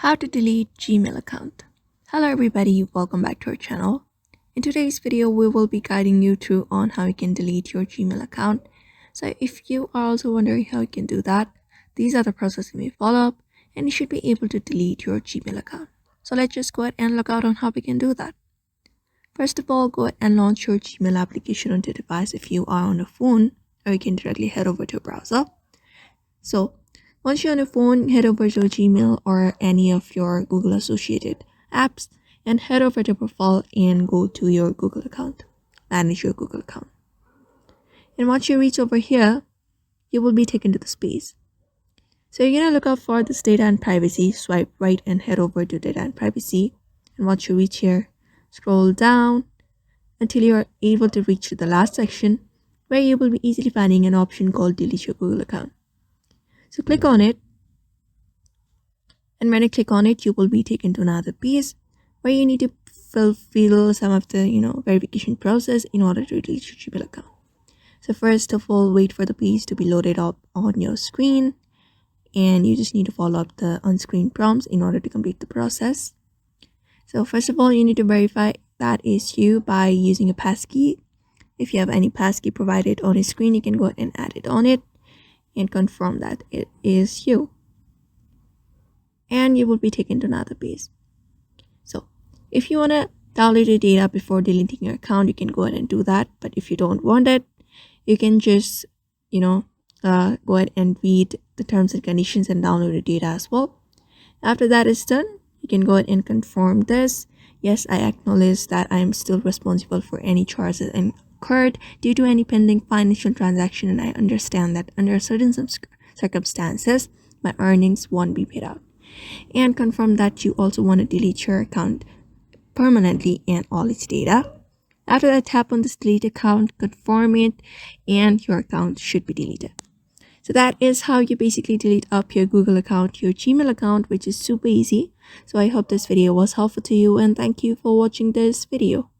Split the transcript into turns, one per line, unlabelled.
How to delete Gmail account. Hello everybody, welcome back to our channel. In today's video, we will be guiding you through on how you can delete your Gmail account. So if you are also wondering how you can do that, these are the processes you may follow up and you should be able to delete your Gmail account. So let's just go ahead and look out on how we can do that. First of all, go ahead and launch your Gmail application on your device if you are on a phone, or you can directly head over to a browser. So once you're on your phone, head over to Gmail or any of your Google associated apps and head over to profile and go to your Google account. Manage your Google account. And once you reach over here, you will be taken to the space. So you're going to look out for this data and privacy, swipe right and head over to data and privacy. And once you reach here, scroll down until you're able to reach the last section where you will be easily finding an option called delete your Google account. So click on it, and when you click on it, you will be taken to another page where you need to fulfill some of the verification process in order to delete your Gmail account. So first of all, wait for the page to be loaded up on your screen, and you just need to follow up the on-screen prompts in order to complete the process. So first of all, you need to verify that is you by using a passkey. If you have any passkey provided on your screen, you can go ahead and add it on it and confirm that it is you, and you will be taken to another page. So if you want to download your data before deleting your account, you can go ahead and do that. But if you don't want it, you can just go ahead and read the terms and conditions and download your data as well. After that is done, you can go ahead and confirm this. Yes, I acknowledge that I am still responsible for any charges incurred due to any pending financial transaction, and I understand that under certain circumstances my earnings won't be paid out. And confirm that you also want to delete your account permanently and all its data. After that, tap on this delete account, confirm it, and your account should be deleted. So that is how you basically delete up your Google account, your Gmail account, which is super easy. So I hope this video was helpful to you, and thank you for watching this video.